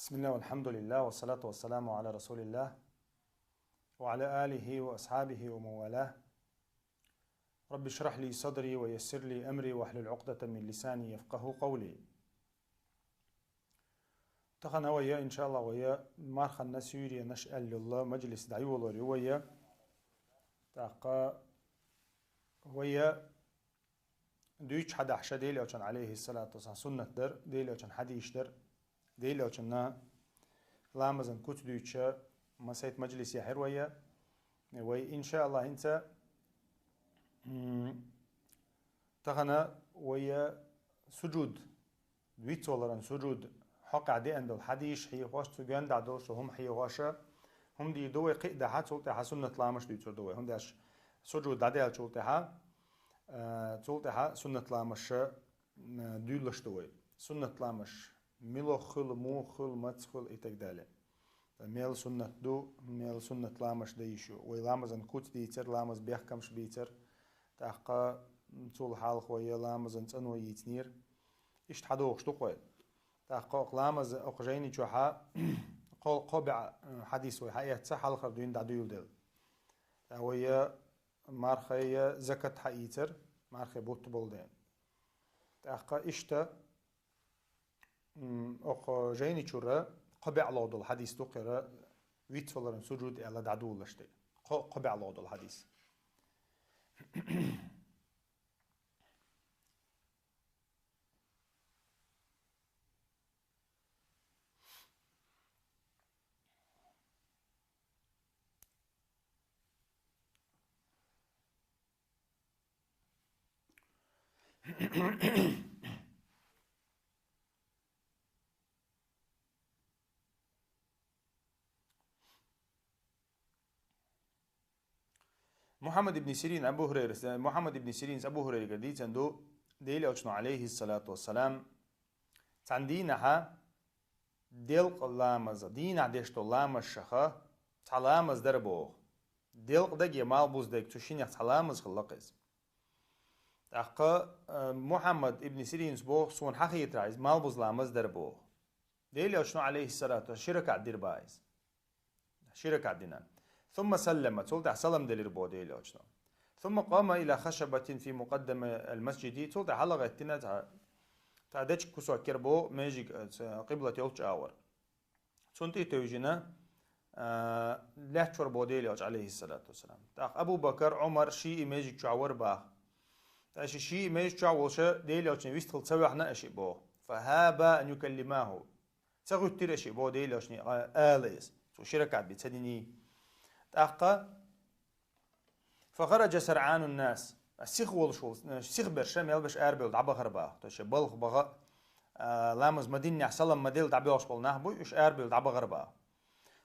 بسم الله والحمد لله والصلاة والسلام على رسول الله وعلى آله وأصحابه ومن والاه. رب اشرح لي صدري ويسر لي أمري واحلل عقدة من لساني يفقه قولي. تخنا ويا إن شاء الله ويا مارخ النسيري نشأل لله مجلس دعوة الله ويا تاقا ويا دويش حدا حشا ديلي وكان عليه الصلاة والسلام سنة در ديلي وكان حديش در ديلي وكان لامزن كوت دويتشا مسيت مجلس يا حروية وي إن شاء الله أنت تغنى ويا سجود دويت ولرن سجود حق عدي عند الحديش حي غاش تجان دعدوش هم حي غاشة هم دي دوي قيد حد سلطة حسنة لامش دويت دوي هم داش سجود عدي على سلطة سلطة سنة لامش دولش دوي سنة لامش ملو خل مو خل متخل إتقداله ميل سنة دو ميل سنة لامش ديشو ويلامزن كوت ديتر لامز بيحكمش بيتر تحقا طول حال خويا لامزن تنو يتنير إيش تحدوش تقوي تحقا لامز أقجيني جوحا قول قبع حديث وحقيقة صح الخر دوين دعدو دل ويا مارخيا زكاة حقيتر مارخي بوت بولدين تحقا إشتا أقجيني جورا قبع لود الحديث تقرأ ويتفلرن سجود على دعدو لشتي قبع لود الحديث محمد بن سيرين أبو هريرة محمد بن سيرين أبو هريرة قديت عنده ديل أوشنا عليه الصلاة والسلام تندينها ديل قلامز دين عديشت اللامز شخا تعلامز دربوه ديل قدق مال بوز ديك تشين يحتلامز خلقز أقا محمد ابن سيرين بوه سون حقيقة رايز مال بوز لامز دربوه ديل أوشنا عليه الصلاة والسلام شركة عدير بايز شركة عدينا ثم سلم تولد سلم دلير بودي لوجنا ثم قام إلى خشبة في مقدم المسجد تولد حلقة تنا تعدش كسو كربو ماجي قبلة يولج آور سنتي توجنا لا تشور بودي لوج عليه الصلاة والسلام أبو بكر عمر شيء ماجي تعور باه تاشي شيء ماجي تعور شيء دي لوج ويستل تسوي إحنا أشي بو فهابا أن يكلماه تغوت تير أشي بودي لوجني آليس سو شركة بتديني تأقى فخرج سرعان الناس السيخ والشول السيخ برشام يلبش أربيل دعبة غربا تش بلغ بغا لامز مدينة سلم مديل دعبة أشبال نهبو يش أربيل دعبة غربا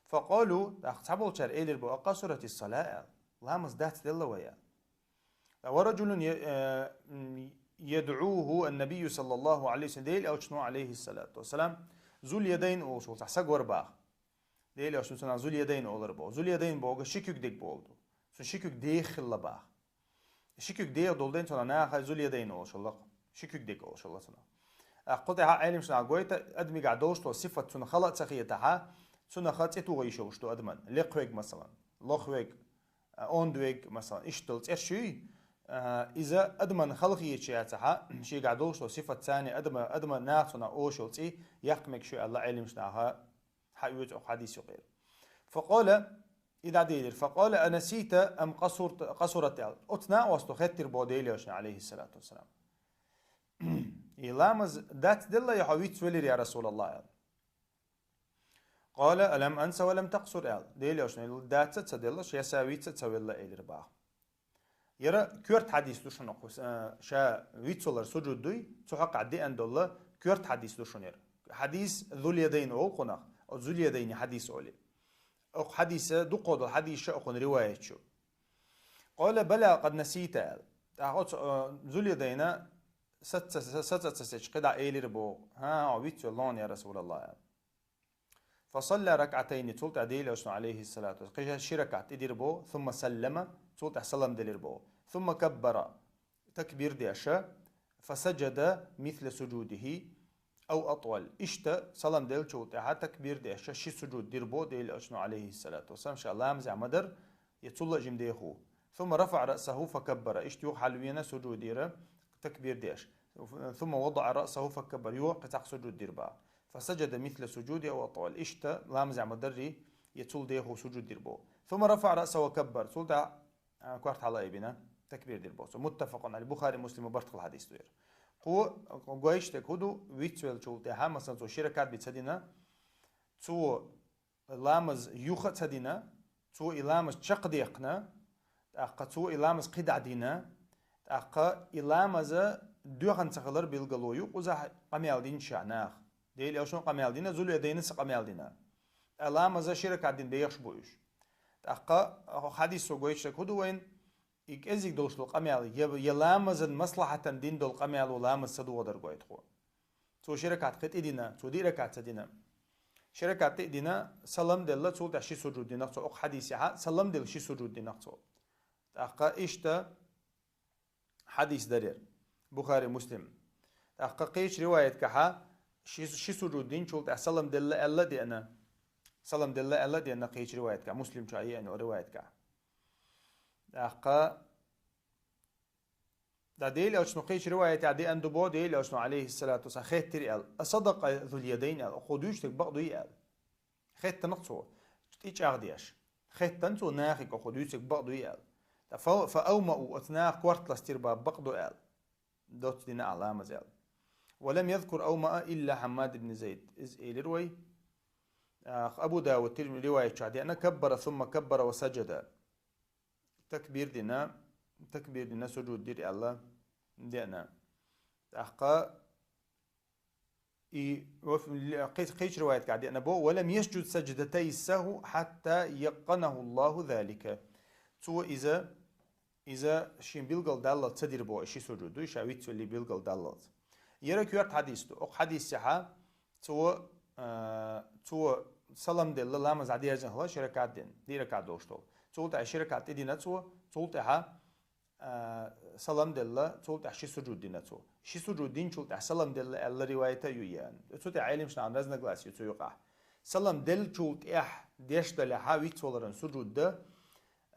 فقالوا تحبول شر إيلر بو قصرت الصلاة لامز دات دلويا ورجل يدعوه النبي صلى الله عليه وسلم ديل أو شنو عليه الصلاة والسلام ذو اليدين أوشول تحسق وربا ديل أشون سنا ذو اليدين أولر بو ذو اليدين بوغ شيكوك ديك بولدو سو شيكوك ديخ لباخ شيكوك ديخ دولدين سنا ناخ ذو اليدين أول شلق شيكوك ديك أول شلق سنا قطع علم سنا قويتا أدمي قعدوش تو صفة سنا خلق سخيتها سنا خلق إتو غيشوش تو أدمن لقويك مثلا لقويك أوندويك مثلا إشتل إرشوي إذا أدمن خلقية شيئتها شي قعدوش تو صفة ثانية أدمن ناخ سنا أوشلتي يقمك شو الله علم سناها حيوت أو حديث غير فقال إذا دير فقال أنسيت أم قصرت أتنا واستخدر بوديليوش عليه الصلاة والسلام يلامز دات دل يحويت ولير يا رسول الله قال ألم أنسى ولم تقصر ديليوش دات تدلش يساويت تسوي الله إلى رباه يرى كورت حديث لشون شا ويتسولر سجود دوي تحق عدي أن الله كورت حديث لشون حديث ذو اليدين أو قناخ أو ذو اليدين حديث أولي أو حديث دقود الحديث شأخن رواية شو قال بلى قد نسيت ذو اليدين ست قدع إيلي ربو ها عبيت الله يا رسول الله فصلى ركعتين تلت عديل وشن عليه الصلاة والسلام شركات إدي ربو ثم سلم تلت سلم دي ربو ثم كبر تكبير دي أشا فسجد مثل سجوده أو أطول إشتا سلام ديل شوت تكبير ديش شي سجود ديربو ديل أشنو عليه الصلاة والسلام شاء الله مزع مدر يتصل جم ديخو ثم رفع رأسه فكبر إشت يوح حلوينا سجود ديره تكبير ديش ثم وضع رأسه فكبر يوح قطع سجود ديربا فسجد مثل سجود أو أطول إشتا لامزع مدري يتصل ديخو سجود ديربو ثم رفع رأسه وكبر صلت كوارت على ابنا تكبير ديربو متفق على البخاري مسلم وبرتق الحديث دير قو قويشتك هدو ويتسويل شولتها مثلا تو شركات بتسدينا تو لامز يوخ تسدينا تو إلامز شق ديقنا تأقا تو إلامز قدع دينا تأقا إلامز دوغن تغلر بالغلويو قوزا قميال دين شعناخ ديل يوشون قميال دينا زولو يدينس قميال دينا إلامز شركات دين ديخش بويش تأقا حديث قويشتك هدو وين إيك إزيك دوش القميال يلامزن مصلحة دين دول قميال ولامز سدو ودر قويت خو تو شركات قد إدينا تو ديركات سدينا شركات إدينا سلام دل تو تشي سجود دينا تو حديثها سلام دل شي سجود دينا تو تأقا إشتا حديث درير بخاري مسلم تأقا قيش رواية كحا شي سجود دين شو سلام دل ألا دينا سلام دل ألا دينا قيش رواية كا مسلم شو أي أنو رواية كا أحقا دا ديل أشنو قيش رواية عدي أندو بو ديل أشنو عليه الصلاة والسلام خيت تري أصدق ذو اليدين خدوش تك بقضو يقال خيت تنقصو تيج أغديش خيت تنسو ناخك خدوش تك بقضو يقال فأومأوا أتناخ كوارت لاستير باب بقضو يقال دوت دينا علامة زيال ولم يذكر أومأ إلا حماد بن زيد إز إيه لروي أبو داود ترمي رواية شعدي أنا كبر ثم كبر وسجد تكبير دينا سجود دير الله دينا أحقا قيش رواية قاعدة أنا بو ولم يسجد سجدتي السهو حتى يقنه الله ذلك تو إذا شين بيلقل دالة تدير بو إشي سجود إيش عويت اللي بيلقل دالة يرى كيورت حديث أو حديث سحا تو سلام دل الله لامز عدي أجن هلا شركات دي ركعت دوشتو تولت شركات دينا تولت سلام دل تولت شي سجود دينا شي سجود دين تولت سلام دل الله روايته يويان تولت عالم شنو عن رزنا غلاس يقع سلام دل تولت ديش دل حاوي تولرن سجود ده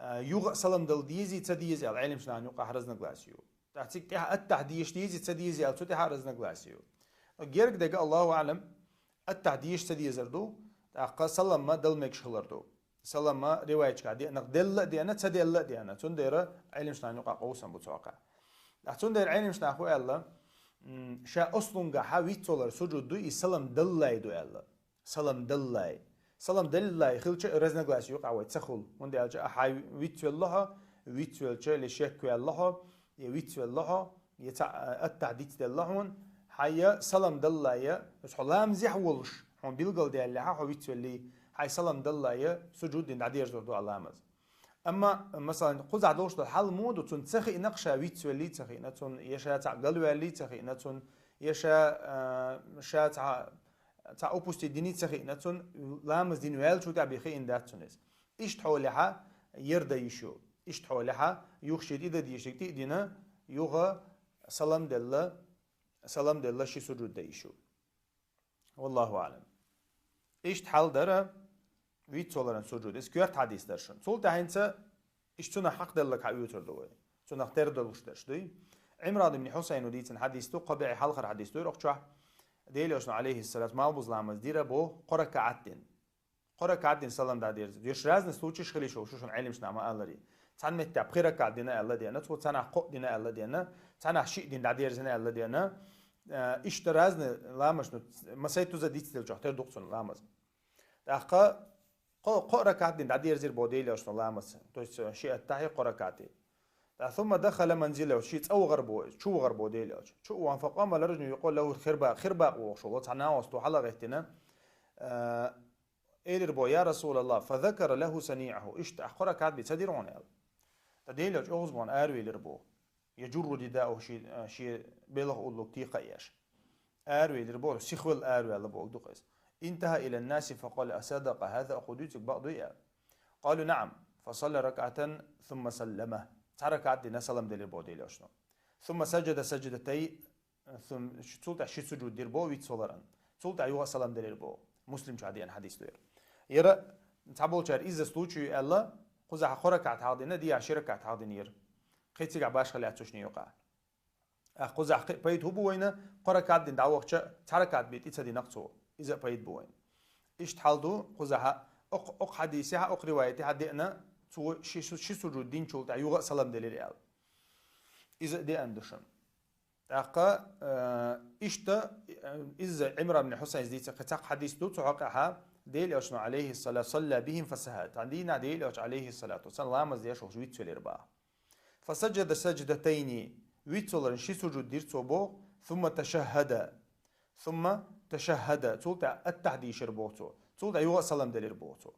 يوغ سلام دل ديزي تديزي العالم شنو عن يقع رزنا غلاس يو تعطيك التحديش ديزي تديزي تولت رزنا غلاس يو غيرك دقه الله اعلم التحديش تديزردو تاق سلام ما دل ميكش خلردو سلام ما رواية كادي أنا دل دي أنا تدل دي أنا تندير علم شنو نقع قوسا بتوقع لا تندير علم شنو أخو الله شا أصلا جا ويت تولر سجود دو يسلم دللاي دو الله سلام دللاي خلش رزنا جلاس يقع ويتسخل من دي أجا حي ويت والله لشيك الله ويت والله يتع التعديت دلهون حيا سلام دللاي بس حلام زح ولش هم بيلقل دي اللي ها ويت واللي هاي سلام دللاي سجود دين عدير زودو علامز اما مثلا قز عدوش الحل مود وتن تسخي نقشا ويت ولي تسخي نتون يشا تاع قلو ولي تسخي نتون يشا شا تاع اوبوستي ديني تسخي نتون لامز دين ويل شو تاع بخي ان داتونس ايش تحولها يردا يشو ايش تحولها يخشد اذا دي شكتي دينا يوغا سلام دل شي سجود ديشو والله اعلم ايش تحل دره ويت صولرن سجود اسكيرت حديث درشن صول تهينسا اشتنا حق دلك حيوتر دوي تنا اختار دلوش درشدي عمران بن حسين وديتن حديث تو قبع حلقه حديث تو رقچا ديلوشن عليه الصلاه مالبوز لامز ديره بو قركعتين سلام دادير يش رازن سلوچش خلي شوشن علمش نما الري تان مت بخيرك دينا الله دينا تو تنا قو دينا الله دينا تنا شي دين دادير زنا الله دينا اشترازن لامش مسيتو زديت دلجوختر دوقسن لامز دقه قركعت دين دادير زير بوديل اشن لامز تو شي التحي قركعتي ثم دخل منزله شي او غربو شو غربو ديل شو فقام الرجل يقول له خرباق وشو تنا وستو حلقتنا إيدر بو يا رسول الله فذكر له سنيعه إشت أخركات بتديرون يال تديل أوزبون أروي لربو يجر رداءه شي بلغ أولو تيقا إيش أروي لربو سيخول أروي لربو دقيس انتهى إلى الناس فقال أصدق هذا أخدوتك بعض إياه قالوا نعم فصلى ركعة ثم سلمه تركعت دينا سلم ديل ربو ديل أشنو ثم سجد سجدتي ثم تولت شي سجود دير بو ويتصولرن تولت يوغا سلام دير بو مسلم شاديان حديث دوير يرى تعبول شار إذا سلوشي ألا خذ خوركات هادينا دي عشركات هادينير قيتي باش خلي عتوشني يوقع خذ بيت هو بوينا خوركات دين دعوة تحركات بيت إتسدي نقصو إذا بيت بوين إيش تحلدو خذها أق حديثها أق روايتي حدينا تو شي سجود دين شولت يوغا سلام دير ريال إذا دي أندشن أقا إشتا إذا عمران بن حسين زديت قتاق حديث دو تعقها ديل أشنا عليه الصلاة صلى بهم فسهات عندنا ديل أش عليه الصلاة والسلام لامز ديش وجويت سليربا فسجد سجدتين ويتولر شي سجود دير صوبو ثم تشهد تولت التحديش ربوتو تولت أيوة سلام دلير بوتو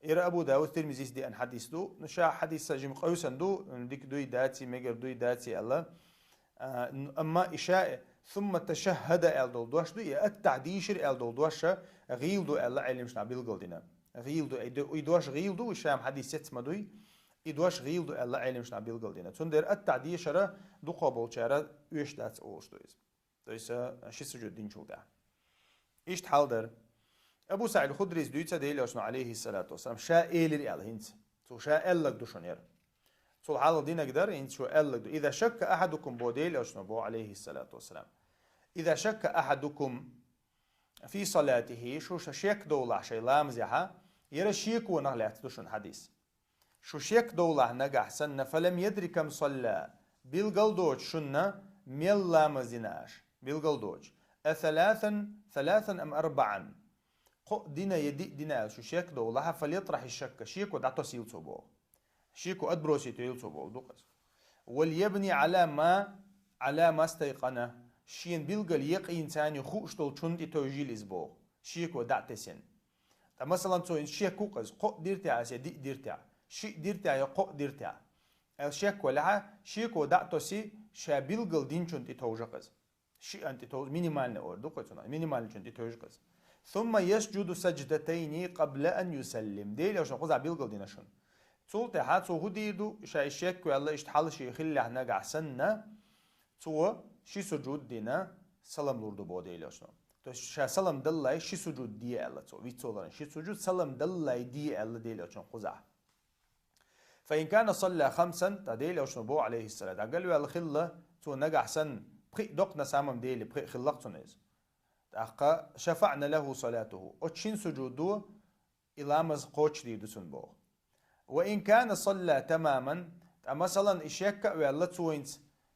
إيرا أبو داود ترمزيس دي أن حديث دو نشاء حديث سجم قوسا دو ديك دوي داتي ميجر دوي داتي الله أما إشاء ثم تشهد أل دوش دو التعديشر أل دوش غيل دو أل علمش نابيل قلدنا غيل دو يدوش غيل دو إشام حديث ست مدوي يدوش غيل دو أل علمش نابيل قلدنا تندر التعديشر دو قابل شارع ويش دات أولش دويز دويس شي سجود دين شو ده إيش تحالدر أبو سعيد الخدري دويتsa ديلوشنا عليه الصلاة والسلام شاء إيلر أل هنت تو شاء ألك دوشنير تو حال دينا قدر هنت شو ألك إذا شك أحدكم بوديلوشنا بو عليه الصلاة والسلام إذا شك أحدكم في صلاته شو شيك دولة شيء لامزها يرى شيك ونغلات دوشن حديث شو شيك دولة نجح سنة فلم يدري كم صلى بالقلدوج شنة ميل لامزناش بالقلدوج ثلاثا أم أربعا دينا يدي دينا شو شيك دولة فليطرح الشك شيك ودعته سيلتو بو شيك وأدبروسي تيلتو بو دوقس وليبني على ما استيقنه شين بيلقى اليقين ثاني خوش طول شنتي توجيل إزبو شيك ودعته سن مثلا تو شيك وقز قو ديرتي اسي ديرتي شي ديرتي يا قو ديرتي الشيك ولا شيك ودعته سي شابيلقى دين شنتي توجقز شي أنت تو مينيمال نور دوقسنا مينيمال شنتي توجقز ثم يسجد سجدتين قبل أن يسلم ديل عشان قزع بيلقل دينا شن تولت حات هو ديدو شاي شك ولا اشتحال شي خلي احنا قعسنا تو شي سجود دينا سلام لوردو بو ديل عشان تو شا سلام دلاي شي سجود دي الله تو ويتولر شي سجود سلام دلاي دي الله ديل عشان قزع فإن كان صلى خمسا تديل عشان بو عليه الصلاة قال له الخلة تو نجح سن بخي دقنا سامم ديل بخي خلقتنيز أقا شفعنا له صلاته أتشين سجوده إلى مزقوش دي دسن بو وإن كان صلى تماما مثلا إشيك ويلا توينت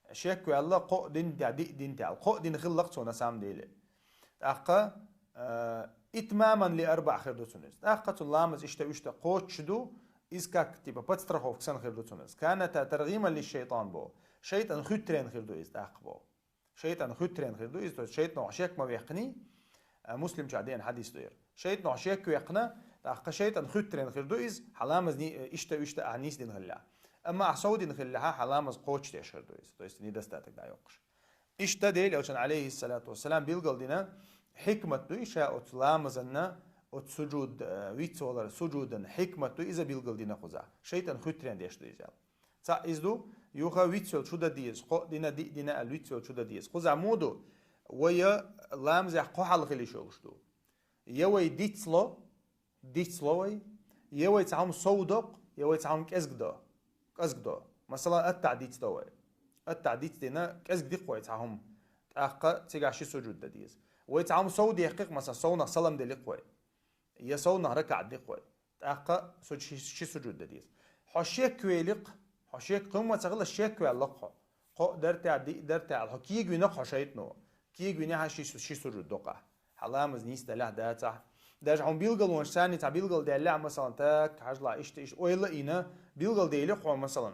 إشيك ويلا قو دين دي دين تاع قو دين خلقتنا سام ديل أقا إتماما لأربع خير دسنس أقا تلامز إشتا قوش دو إسكاك تبا بتسترخوف كسن خير دسنس كانت ترغيما للشيطان بو شيطان خطرين خير دو إستاق بو شيطان خطرين خير دو إستو شيطان عشيك ما بيقني مسلم شعدين حديث دير شيطان عشيك ويقنا تاق شيطان خطرين خير دو إز حلامز ني إشتا أعنيس دين خلا أما عصود دين خلاها حلامز قوش تيشر دو إز تو إستني دستاتك دا يوقش إشتا ديل أوشان عليه الصلاة والسلام بيلقل دينا حكمة دو إشاء أتلامزنا أتسجود ويتولر سجودا حكمة دو إذا بيلقل دينا خزا شيطان خطرين ديش دو إزال تا إزدو يوخا ويتسول شودا ديز قو دينا الويتسول شودا ديز خزا مودو ويا لامزح قو حلقي لي شوشتو يوي ديتسلوي يوي تعام صودق يوي تعام كزقدو مثلا التعديت دوي التعديت دينا كزق دي قوي تعام تاقا تيغا شي سجود ديز وي تعام صود يحقق مثلا صونا سلام دي قوي يا صونا ركع دي قوي تاقا شي سجود ديز حشيك كويلق حشيك قمة تغلى الشيك ويلقها قو درتع الحكيج وينقها شيطنو كيج وينها شي سجود دقة حلامز نيست له داتا داج عم بيلقل ونشاني تاع بيلقل ديلا مثلا تاك حاجلا ايش ويلا اينا بيلقل ديلقوا مثلا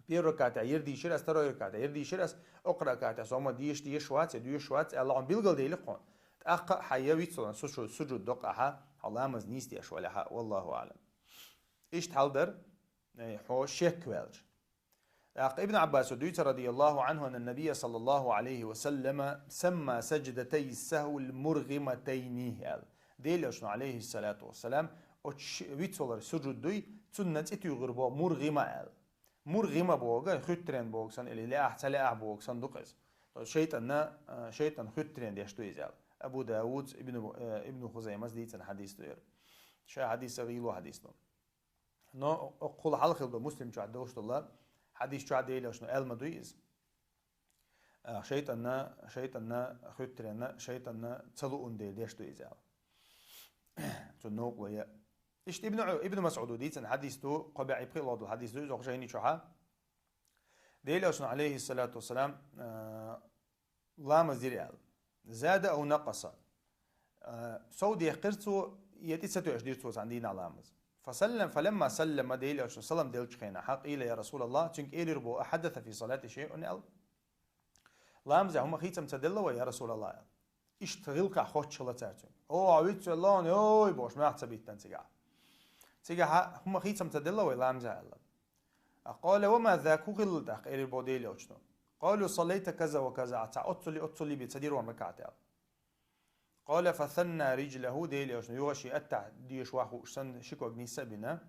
بيركعت يردي شير استرو يركعت يردي شير اس اقرا كعت سوما دي شوات الله عم بيلقل ديلقوا تاق حيوي سجود دقة حلامز نيست ايش ولا والله اعلم ايش تحضر حو شيك ويلج ابن عباس دويت رضي الله عنه أن النبي صلى الله عليه وسلم سمى سجدتي السهو المرغمتين ديل شنو عليه الصلاة والسلام ويتولر سجود دوي سنة تيغربو مرغمة مرغمة بوغا خطرين بوغسان اللي لا أحتلا بوغسان دقز شيطان خطرين ديشتو يزال أبو داود ابن خزيمة ديتن حديث دير شا حديث غيلو حديث نو قول حلقة دو مسلم شو عدوش الله حديث شو عدي ليش نو المدويز شيطان خطرين شيطان تلو دير ديشتو يزال تنوق ويا إيش ابن مسعود ديتن حديث دو قبع يبقي الله دو حديث دو زوجيني شوها ديل عليه الصلاة والسلام لام زريال زاد أو نقص سودي قرتو يتيستو أشديرتو عندنا لامز فلما سلم ديل سلم ديل خينا حق إلى يا رسول الله تنك إيري ربو أحدث في صلاة شيء أن لامز هم خيتم تدلوا يا رسول الله اشتغلك خوش شلتاتو أو عويت الله أوي بوش ما احتسبيت تيجا هم خيتم تدلوا لامز الله قال وما ذاك غل داق إيري بوديلي أجنو قالوا صليت كذا وكذا أتصلي بتدير ومكعتها قال فثنى رجله ديلي أجنو يغشي أتع ديش واحو سن شكو أجنيسة بنا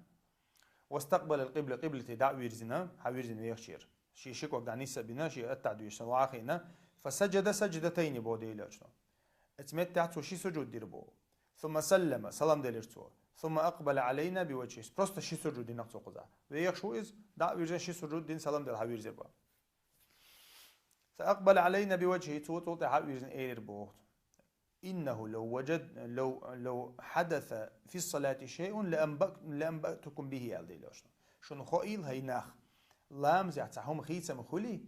واستقبل القبلة قبلة دع ويرزنا حويرزن ويغشير شي شكو أجنيسة بنا شي أتع ديش واخينا فسجد سجدتين بوديلي أجنو اتمت تحت شي سجود دير بو ثم سلم ديلرتو ثم أقبل علينا بوجهه просто شي سجود دين نقصو قزا ويخ شو إز دع ويرزن شي سجود دين سلام دل حويرزر با فأقبل علينا بوجهه توت حويرزن إير بوخت إنه لو حدث في الصلاة شيء لأنبأتكم به ألديلوشنا شون خائل هيناخ لام زعتهم خيسة مخولي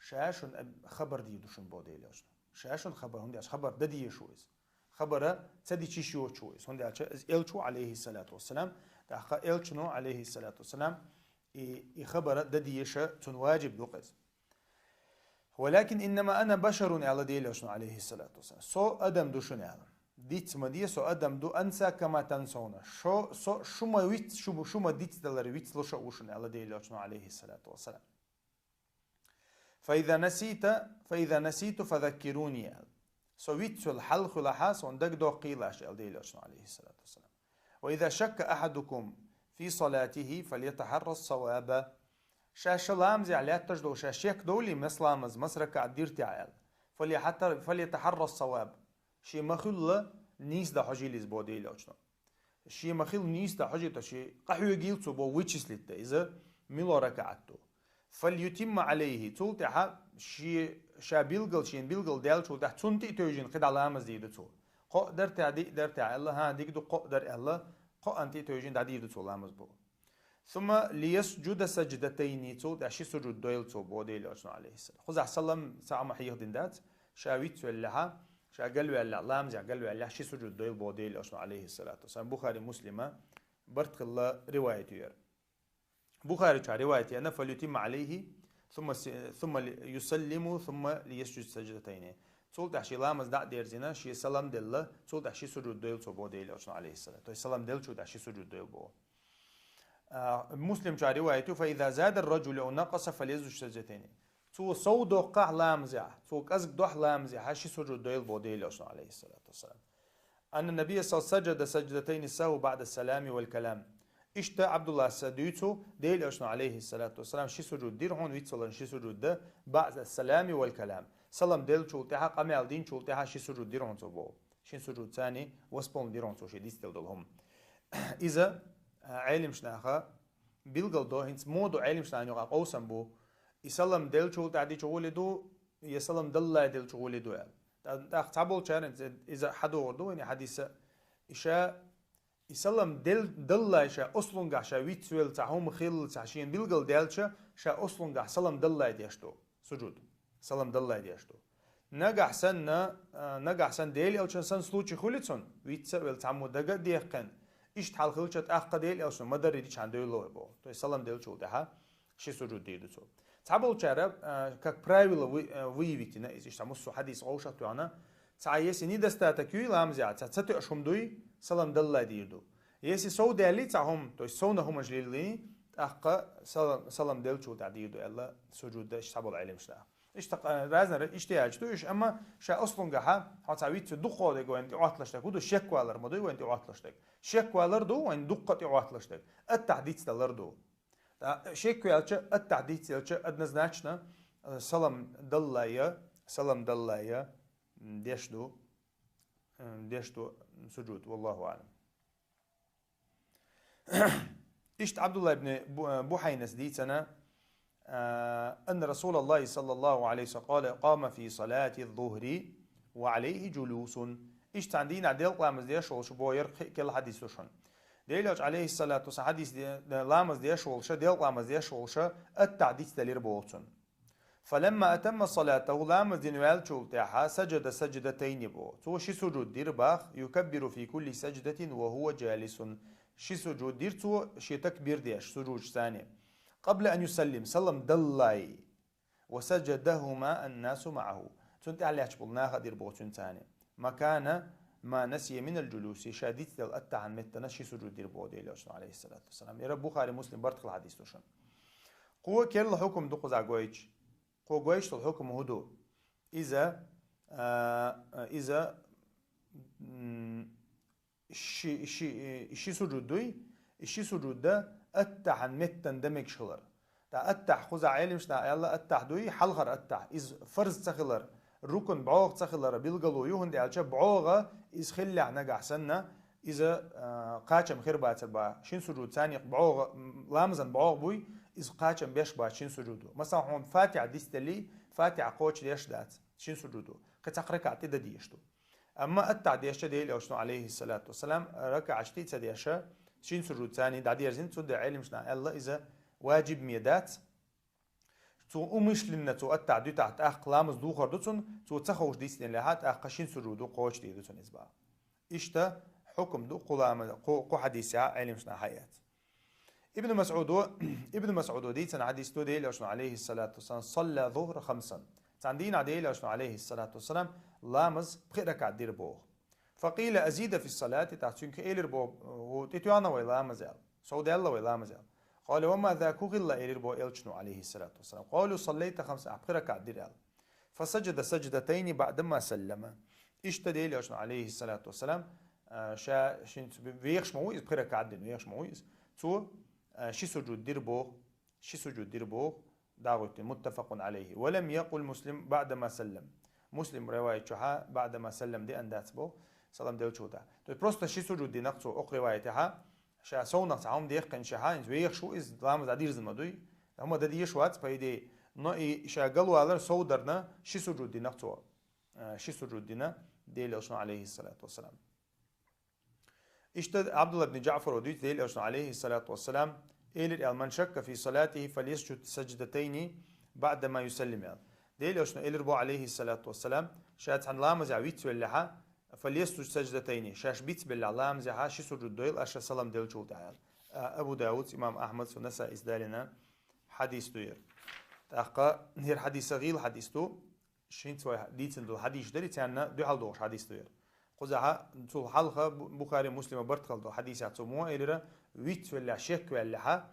شاشون خبر ديدوشون بوديلوشنا شاشون خبر هندي خبر ددي شو إز خبره تدي شو هندي إلشو عليه الصلاة والسلام تأخ إلشنو عليه الصلاة والسلام خبره ددي شو تنواجب دوقز ولكن إنما أنا بشر على ديلوشنو عليه الصلاة والسلام سو أدم دوشون على ديت مدية سو أدم دو أنسى كما تنسون شو ما ويت شو ما ديت دلر ويت لوشا وشون على ديلوشنو عليه الصلاة والسلام فإذا نسيت فذكروني على سويت الحلق لحاس وندق دو قيلاش الديلوشن عليه الصلاة والسلام وإذا شك أحدكم في صلاته فليتحرى الصواب شاش لامزي على تجدو شاشيك دولي مسلامز مسرك عديرتي عيال فليتحرى الصواب شي مخل نيس دا حجيليز بو ديلوشن شي مخل نيس دا حجيلتا شي قحوي جيلتو بو ويتشسلت إذا ميلو ركعتو فليتم عليه تولتها شا بيلغل شين بيلغل ديال شو تحت سنتي توجين قد علامة زيدو تو قو درتع الله ها ديك دو قو در الله قو أنتي توجين داديدو تو لامز بو ثم ليسجد سجدتين تو داشي سجود دويل تو بو ديل أجنو عليه السلام خذ سلم ساعة محيخ دندات شاويت سولها شا قالوا الله لامز قالوا الله شي سجود دويل بو ديل أجنو عليه الصلاة والسلام بخاري مسلمة برتق الله روايته بخاري روايته أنا فليتم عليه ثم يسلم ثم ليسجد سجدتين تقول تحشي لامز دع ديرزنا شي سلام دله تقول تحشي سجود دويل تو بو ديل عليه السلام تو سلام دل شو تحشي سجود دويل بو مسلم روايته فإذا زاد الرجل أو نقص فليسجد سجدتين تو صودو قع لامزع تو قزق دوح لامزع حشي سجود دويل بو ديل عليه الصلاة والسلام أن النبي صلى الله عليه وسلم سجد سجدتين السهو بعد السلام والكلام İşte Abdullah Saduytu değil aşna aleyhissalatu vesselam şi sujud dirhun vitsalan şi sujud da ba'da salami vel kalam salam del çultaha qamel din çultaha şi sujud dirhun so şi sujud tani waspon dirhun so şi distel dolhum iza alim shnaha bilgal do hins modu alim shna yoqa qawsan bu isalam del çulta di çuledu yasalam dalla del çuledu da tabul charan iza hadu ordu yani hadise işa يسلم دلّا شا أصلًا شا ويتسويل تعهم خيل تعشين بيلقل دالشة شا أصلًا سلم دلّا يديشتو سجود سلم دلّا يديشتو نجح سن ديل أو سن سلوتشي خليتون ويتسويل تعمو دقة ديقن إيش تحل خلشة أخ ديل أو سن مدري دي عن ديل لو بو تو سلم ديل شو ده شي سجود ديدو تو تعبول شارب كك برايفل ويتنا إيش تعمو حديث عوشة توانا تعيس نيدستا تكوي لامزع تتسطع شمدوي سلام دلّا ديردو يسي سو دالي تعهم تو سونا هم جليلي أحقا سلام دل شو تعديردو إلا سجود ده تعبول علم شلا إيش رازنا إشتياج تو إيش أما شا أصلاً جها هتعويت دقة ده جو أنت عطلشتك ودو شك والر مدوي وأنت عطلشتك شك والر دو وأن دقة عطلشتك التعديت تلر دو شك والش التعديت يلش أدنى زناشنا سلام دلّا سلام دلايا ديشدو سجود والله أعلم. إشت عبد الله بن بحينس ديتنا أن رسول الله صلى الله عليه وسلم قال قام في صلاة الظهر وعليه جلوس. إشت عندنا ديل قامز ديشول شبوير كل حديث وشن ديلوج عليه الصلاة والسلام حديث لامز ديشول شا ديل قامز ديشول شا التعديث دلير بولتن. فلما أتم صلاته لامز دينوال شول تاعها سجد سجدتين بو تو شي سجود دير باخ يكبر في كل سجدة وهو جالس. شي سجود دير تو شي تكبير ديش سجود ثاني قبل أن يسلم سلم دلاي وسجدهما الناس معه. تنت على حبلناها دير بوتون ثاني مكان ما نسي من الجلوس شاديت دل أتى عن متنا شي سجود دير بو ديل عليه الصلاة والسلام. يا رب بخاري مسلم برتقل الحديث توشن قوة كل حكم دقز عقويج قوة قويش الحكم هدو إذا شي سجود دوي الشي سجود ده أتح عن متن دمك شغلر تا أتح خذ عالم شنا يلا أتح دوي حلغر أتح إز فرز تخلر ركن بعوغ تخلر بيلقلو يوهن دي عالشا بعوغة إز خلي عناق أحسننا إذا قاچم خير باتر با شين سجود ثاني بعوغ لامزن بعوغ بوي إز قاچم بيش با شين سجودو مثلا هون فاتح ديستلي فاتح قوش ديش دات شين سجودو قطع ركعتي دا ديشتو. أما أتع ديشة ديل أوشنو عليه الصلاة والسلام ركع عشتي تديشة شين سجود ثاني دا ديرزين تود علم شنا الله إذا واجب ميدات تو أمش لنا تو أتع دو تحت أقلامز دو خردتون تو تخوش ديستين لهات أقشين سجودو قوش ديدتون إزبا إشتا حكم دو قو حديثة علم شنا حياة. ابن مسعود ديتن حديث تو ديل أوشنو عليه الصلاة والسلام صلى ظهر 5 عندنا ديل أوشنو عليه الصلاة والسلام لامز بخيرك دير بوغ فقيل أزيد في الصلاة تحتون كإيلر بوغ وتتوانا ويلامزال سعود الله ويلامزال قال وما ذاكو غلا إيلر بوغ إلشنو عليه الصلاة والسلام قالوا صليت 5 بخيرك دير فسجد سجدتين بعدما سلم اشتدي لأشنو عليه الصلاة والسلام شا شنت بيخش مويز بخيرك دير بيخش مويز تو شي سجود دير بوغ داغوت متفق عليه. ولم يقل مسلم بعدما سلم مسلم رواية شها بعدما سلم دي أندات بو سلام ديل شوتا تو بروستا شي سجود دي نقصو أق روايتها شا سونا تعهم ديق كان شها إنز ويخ شو إز لام زادير زمدوي هما ده ديش وات بايدي نوعي شا قالوا على صودرنا شي سجود دي نقصو شي سجود دينا ديل أشنا عليه الصلاة والسلام. اشتد عبد الله بن جعفر وديت ديل أشنا عليه الصلاة والسلام إيل من شك في صلاته فليسجد سجدتين بعدما يسلم ديل أشنا إيل ربو عليه الصلاة والسلام شات عن لامز عويت واللحى فليسجد سجدتين شاش بيت بالله لامز عها شي سجود ديل أشا سلام ديل شو تعال. أبو داود إمام أحمد ونساء إسدالنا حديث دوير تأقى هير حديث غيل حديث تو شين سوى ديتن دو حديث دري تاعنا دو حال دوش حديث دوير قزعها تو حلقة بخاري مسلم برتقل دو حديث عتمو إلى ويت ولا شك ولا ح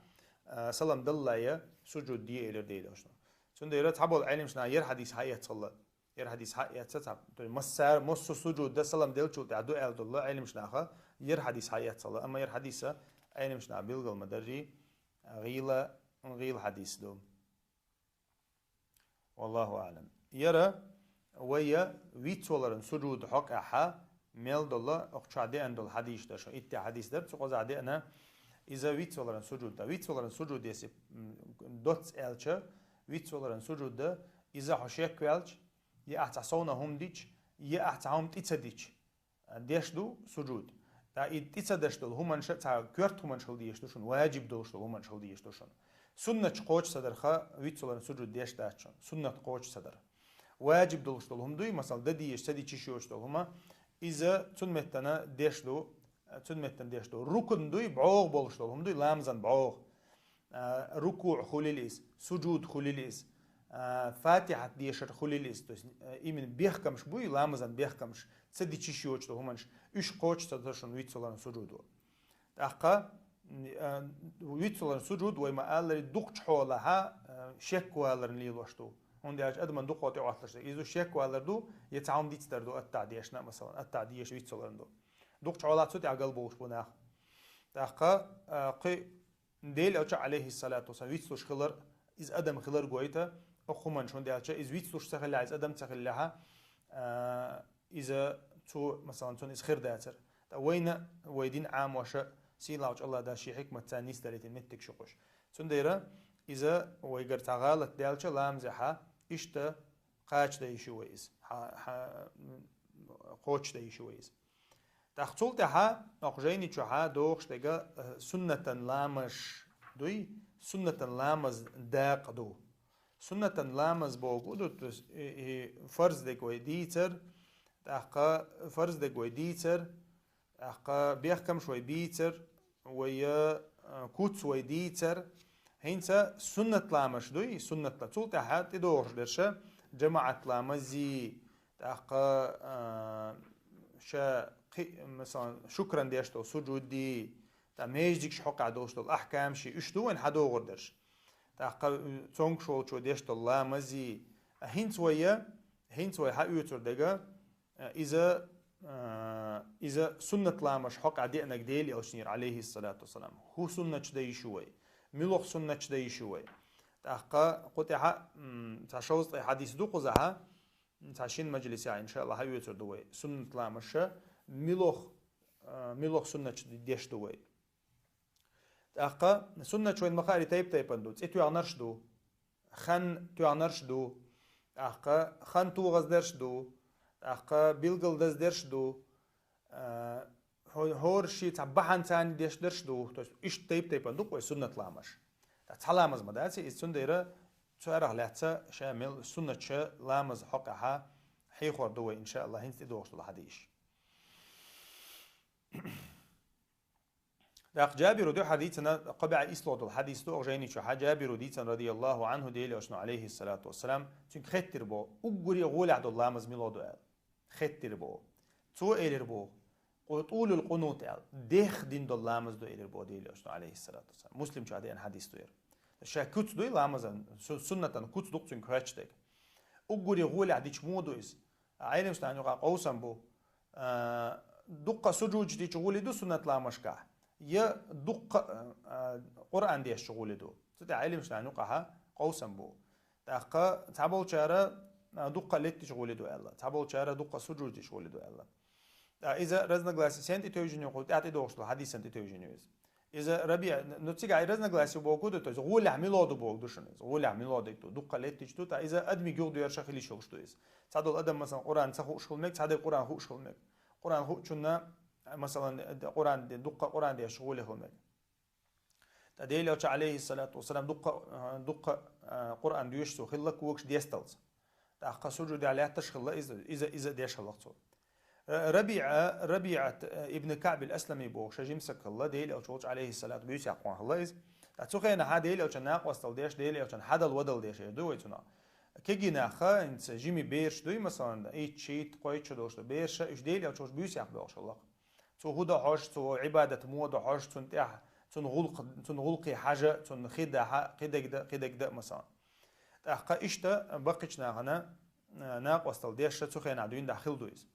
سلام دلايا سجود دي إلى دي داشنا شون ديرت حبوا العلم شنا ير حديث حياة صلى ير حديث حياة تتعب مسار مس سجود ده سلام دل شو تعدو إلى الله علم شناها ير حديث حياة صلى أما ير حديثه علم شنا بيلقى المدري غيل حديث دوم والله أعلم. يرى ويا ويتولرن سجود حق أحا ميل دولة أقشعدي عند الحديث ده شو إتى حديث ده بتقول عادي أنا إذا ويتولرن سجود ده ويتولرن سجود يسي دوت إلشة ويتولرن سجود ده إذا حشيك كوالش يأحتسونا هم ديش يأحتهم تيتسديش ديش دو سجود تا تيتسدش دول هم منش تا كرت هم منشل ديش دوشون واجب دوش دول هم منشل ديش دوشون سنة قوش صدر خا ويتولرن سجود ديش داشون سنة قوش صدر واجب دوش دول هم دوي مثلا دديش تدي تشيوش دول هما إذا تنمتنا ديش دو تنمتن ديش دو ركن دوي بعوغ بولش دول هم دوي لامزن بعوغ ركوع خليليس سجود خليليس فاتحة ديشر خليليس إيمن بيحكمش بوي لامزن بيحكمش تدي تشيوش دول همانش إيش قوش صدرشون ويتولرن سجود أقا ويتولرن سجود ويما ألري دوقش حولها شكوالرن ليلوشتو هندي أج أدمن دو قاطع واحدش إذا شيك والردو يتعاون ديت تردو التعديشنا مثلا التعديش ويت صلرندو دوقت علات صوت عقل بوش بناخ تاقا قي ديل أوجع عليه الصلاة والسلام ويت صوش خلر إذا أدم خلر جويته أخومن شون ديالش إزويت سوش تخلي عز أدم تخليها إذا تو مثلا تون إز خير داتر وين ويدين عام وشاء سيلاوج الله دا شي حكمة تانيس داريت المتك شقوش تون ديرا إذا ويقر تغالط ديالش لامزحة إشتا قاش دا يشويز قوش دا يشويز تخصول تها أقجيني تشوها دوخش تيجا سنة لامش دوي سنة لامز داق دو سنة لامز بوجود فرض دقوي ديتر تحقا فرض دقوي ديتر تحقا بيحكم شوي بيتر ويا كوت شوي ديتر هينسا سنة لامش دوي سنة تطول تها تدوخش درشة جماعة لامزي تحقا شا مثلا شكرا ديشتو سجودي تا ميجديك شحق عدوشتو الأحكام شي اشتو وين حدو غردرش تا تونك شو ديشتو الله مزي هين سوية حق يوتر دقا إذا سنة لامش حق عديئنك ديلي أو شنير عليه الصلاة والسلام هو سنة چدي شوي ملوخ سنة چدي شوي تا قلت حق تشوز حديث دو قزها تعشين مجلس إن شاء الله هاي يوتر دوي سنة لامش ملوخ سنة ديش دوي أقا سنة شوين مقاري تايب اندو تسي توعنرش دو خان توعنرش دو أقا خان توغز درش دو أقا بيلغل دز درش دو هور شي تعبحان تاني ديش درش دو إيش تايب اندو كوي سنة لامش تحلامز مداتي السنة ديرا تعرف لحتى شامل سنة شا لامز حقها حيخور دوي إن شاء الله هنتي دوغش الحديث داق جابر دو حديثنا قبع إسلوط الحديث دو أغجيني شو جابر ديتن رضي الله عنه ديلي أشنو عليه الصلاة والسلام تنك خطر بو أقري غول عدو الله مزميلو دو خطر بو تو إيلر بو قطول القنوت ديخ دين دو الله مزدو إيلر بو ديلي أشنو عليه الصلاة والسلام مسلم شو عديان حديث دو شا كوت دو الله مزن سنة كوت دو تنك خرجتك أقري غول عديش مودو إز عيني مستعني قوسا بو دقة سجود دي شغولي دو سنة لا مشكا يا دقة قرآن دي شغولي دو تدي علم مش نقها قوسا بو تاقا تعبول شارة دقة لت شغولي دو الله تعبول شارة دقة سجود دي شغولي دو الله إذا رزنا جلاسي سنتي توجيني قلت أعطي دوش الحديث سنتي توجيني إذا ربيع نتيجة عي رزنا جلاسي بوجود توز غول عملوا دو بوجود شنو غول عملوا دو دقة لت شتو تا إذا أدمي جود يرشخ لي شغل شتو إز تعدل أدم مثلا قرآن سخو شغل مك تعدل قرآن هو شغل مك قرآن هو شنا مثلا قرآن دقة قرآن دي شغوله هم تديل عليه الصلاة والسلام دقة قرآن ديشتو خلك وقش ديستلز تأخذ سجود عليه تشخل إذا ديش خلقته ربيعة ابن كعب الأسلمي بوش جمسك الله ديل أو شوش عليه الصلاة بيوس يقوان الله إز تسوقين هاديل أو شناق وصل ديش ديل أو شن حدا الودل ديش دويتنا كيجينا خا انت جيمي بيرش دوي مثلا اي تشيت قويتش دوش بيرش ايش ديل او شوش بيوس ياخ بوش الله تو هدا حاج تو عباده مود حاج تنتح تنغلقي حاجه تنخدا قدا مثلا تحقا اشتا بقيتنا هنا ناق وصل ديش تو خينا دوين داخل دويز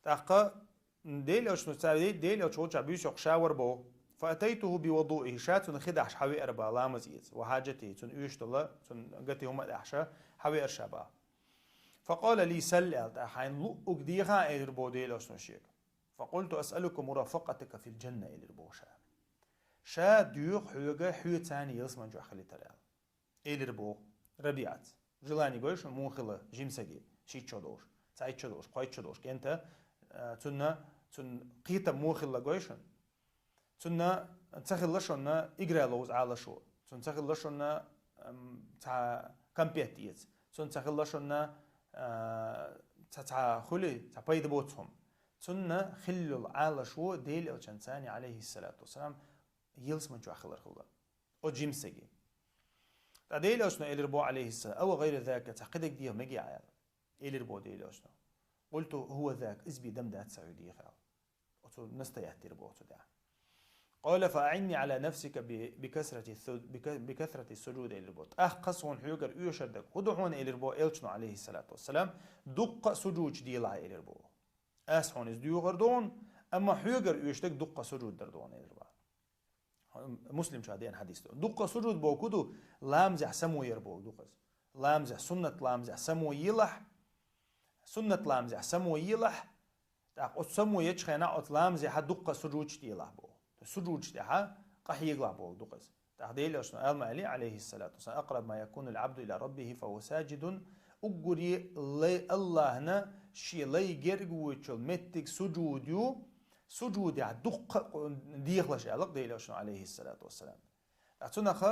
تحقا ديل او شنو ديل او شوش بيوس يخشاور بو فأتيته بوضوئه شات خدعش حوي أربعة لامزيز وحاجته تن يشت الله تن قتي هم الأحشى حوي أرشبا فقال لي سل حين لؤك ديها إلربو ديل شيك فقلت أسألكم مرافقتك في الجنة إلربو شا ديوخ حيوغا حيو تاني يلسمن جو أخلي تريال إلربو ربيعت جلاني قويش مونخلة جيمساقي شيت شدوش سايت شدوش قايت شدوش كنت تن قيتا مونخلة قويشن تنا تخلشنا إجرا لوز على شو تخلشنا تع كمبيتيز تخلشنا تع خلي تع بيد بوتهم تنا خلوا على شو ديل أو شنساني عليه الصلاة والسلام يلس من جو أخلر خلا أو جيم سجي تعديل أوشنا إلربو عليه السلام أو غير ذاك تعقدك ديه مجي عيال إلربو ديل أوشنا قلت هو ذاك إزبي دم دات سعودية خال أو نستيحتي ربو تدع قال فأعني على نفسك بكثرة السجود إلى البوت قصون حيوكر يشردك ودعون إلى البو إلشنو عليه الصلاة والسلام دق سجود ديلا إلى البو أسحون إزديو غردون أما حيوكر يشتك دق سجود دردون إلى البو مسلم شادين حديث دق سجود بو كدو لامزح سمو يربو دقس لامزة سنة لامزة سمو يلح سنة لامزة سمو يلح تاق سمو يجخنا لامزة حدقة سجود يلح بو سجود تاعها قحيق لا بو دقس تقديل أشنا المالي عليه الصلاة والسلام أقرب ما يكون العبد إلى ربه فهو ساجد أقري لي الله هنا شي لي جرجوتشل متك سجوديو سجود دق ديخلش علق ديل أشنا عليه الصلاة والسلام أتناخ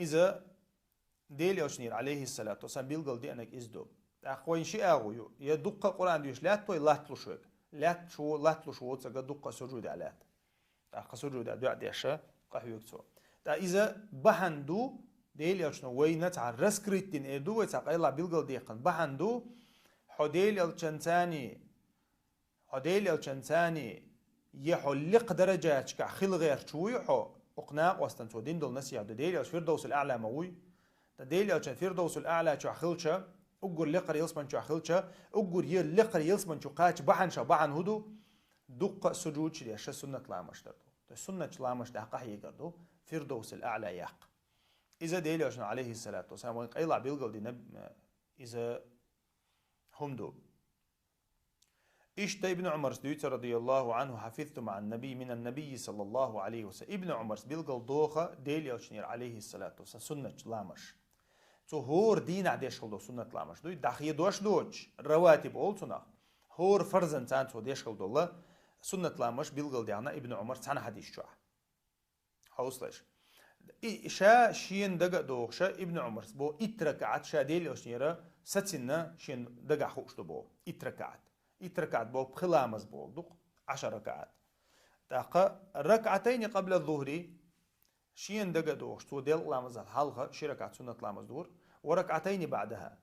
إذا ديل أشنير عليه الصلاة والسلام بيلقل دي أنك إزدو أخوين شيء أغويو يدق قرآن ديوش لا توي لا تلوشوك لا تلوشو تسقى دق سجود علات تاق سجود دعاء ديشة قحيوك تو تا إذا بحندو ديل أشنو وينت على رسكريتين إدو ويتاق إلا بيلقل ديقن بحندو حديل الشنتاني يحلق درجات كخل غير شوي حو أقناق واستنتو دين دول نسيا ديل الفردوس الأعلى موي ديل الفردوس الأعلى شو خلشة أقول لقر يلسمن شو خلشة أقول لقر يلسمن شو قاتش بحن هدو دق سجود شدي أشياء سنة لامش دردو سنة لامش ده قحي قردو فردوس الأعلى يق إذا ديل عشان عليه الصلاة والسلام وين قيلع بيلقل دي إذا همدو إيش ابن عمر سدويت رضي الله عنه حفظت مع النبي من النبي صلى الله عليه وسلم ابن عمر بيلقل دوخة ديل عشان عليه الصلاة والسلام سنة لامش هور دين عديش خلدو سنة لامش دوي داخل دوش رواتب أولتنا هور فرزن تانتو ديش خلدو الله سنة لامش بيلقل ديانا ابن عمر تانا حديث شوح حوصلش شا شين دقا دوخ شا ابن عمر بو اتركعت شا ديل اشنيرا ستسنا شين دقا خوش بو اتركعت بو بخلامز بو دوق 10 ركعات تاقا ركعتين قبل الظهر شين دقا دوخ تو ديل لامز الحلقة شي ركعت سنة لامز دور وركعتين بعدها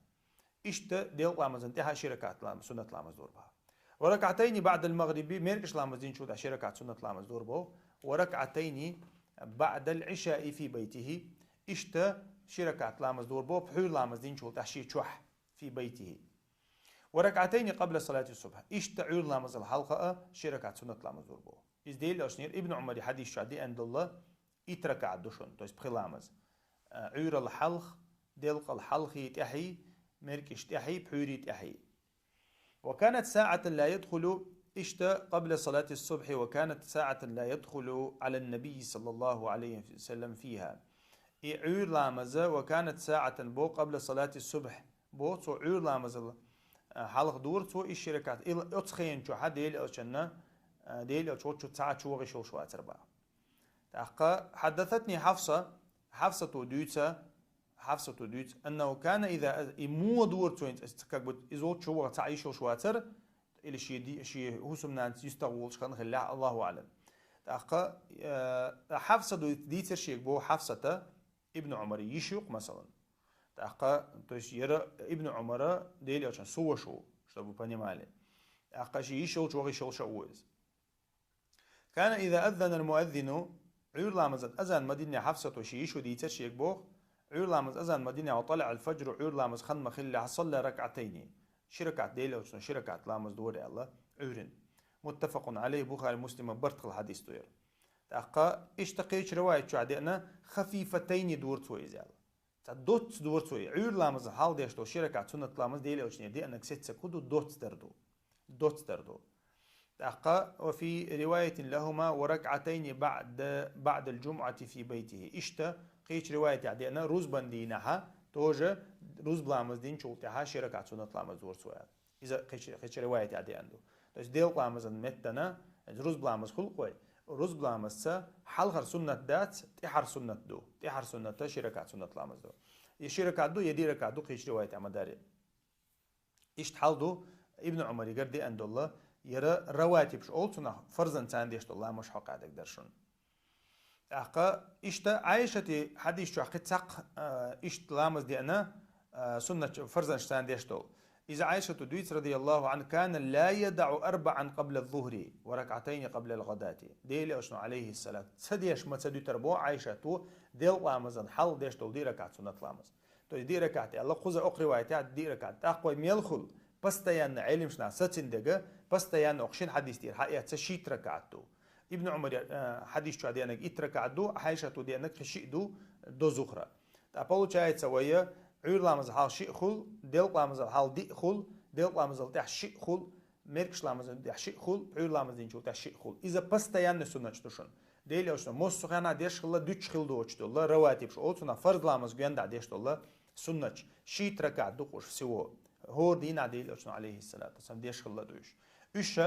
اشت ديل لامز انتها شي ركعت سنة لامز دور بها وركعتين بعد المغرب ميركش لامزين شو شي ركعت سنة لامز دور بو وركعتين بعد العشاء في بيته اشتا شي ركعت لامز دور بو بحول لامزين شو تحشي تشوح في بيته وركعتين قبل صلاة الصبح اشتا عول لامز الحلقة شي ركعت سنة لامز دور بو ازديل اشنير ابن عمر حديث شادي عند الله اتركع دوشن تويس بخي لامز عور الحلق دلق الحلق يتحي ميركش تحي بحوري تحي وكانت ساعة لا يدخل اشتا قبل صلاة الصبح وكانت ساعة لا يدخل على النبي صلى الله عليه وسلم فيها عور لامزة وكانت ساعة بو قبل صلاة الصبح بو تو عور لامزة حلق دور تو الشركات اتخين شو حد ديل اشنا ديل شو ساعة شو غشو شو اتربع حدثتني حفصة دويتة أنه كان إذا إمو دور توين استكبت إزول شو تعيش شو أتر إلى شيء هو سمنا يستغول شكان خلاه الله أعلم حفصة دويتر شيء بو حفصة ابن عمر يشيق مثلا توش يرى ابن عمر ديلي عشان سوى شو بو بني مالي شيء يشيق شو غيشيق شوز كان إذا أذن المؤذن عير لامزن أذان مدينة حفصة وشي يشو ديتر شيك بوخ عير لامز أذان مدينة وطلع الفجر عير لامز خن مخلة صلى ركعتين شركات ديلة وشن شركات لامز دوري الله عيرن متفق عليه بخاري مسلم برتق الحديث دوير تاقا اشتقيش رواية شو عدينا خفيفتين دور توي زال دوت دور توي عير لامز حال ديشتو شركات سنة لامز ديلة وشن دي أنك ست سكودو دوت دردو وفي رواية لهما وركعتين بعد الجمعة في بيته اشتا قيش رواية يعني أنا روز بندينها توجه روز بلامز دين شولتها شركة سنة لامز دور سؤال إذا قيش رواية يعني عنده بس ديل بلامز متنا روز بلامز خلقوي روز بلامز سا حلقر سنة دات تحر سنة شركة سنة لامز دو يشركة دو يدي ركع دو قيش رواية عمداري اشت حال ابن عمر يقردي عند الله يرى رواتب شولتنا فرزن تانديشت الله مش حق عدك درشون اشتا عايشتي حديث شو حقت ساق اشت لامز دي انا سنة فرزن تانديشتو إذا عائشة دويت رضي الله عنه كان لا يدع 4 قبل الظهر وركعتين قبل الغداة ديلي أشنو عليه السلام سديش ما تسدي تربو عائشة تو ديل لامزن حل ديشتو دي ركعت سنة لامز تو دي ركعتي الله قوزة أقري وايتات دي ركعت أقوى ميلخل بستيان علم شنا ستين دقة بستيان أقشين حديث دير حقيقة تشيت ركعتو ابن عمر حديث شو ديانك إت ركعتو عائشة ديانك خشيدو دو زخرة получается ويا عيرلامز حال شيء خل دلقلامز حال دي خل دلقلامز تح شيء خل مركشلامز تح شيء خل عيرلامز دين شو تح شيء خل إذا постоянно سنة شتوشن ديلي أشنا موس خنا ديش خلا دوتش خل دوتش دولا رواتب شو أوتنا فرض لامز جند عديش دولا سنة شيء تركع دقوش سوى هو دين عديل أشنا عليه الصلاة والسلام ديش خلا دوش إيش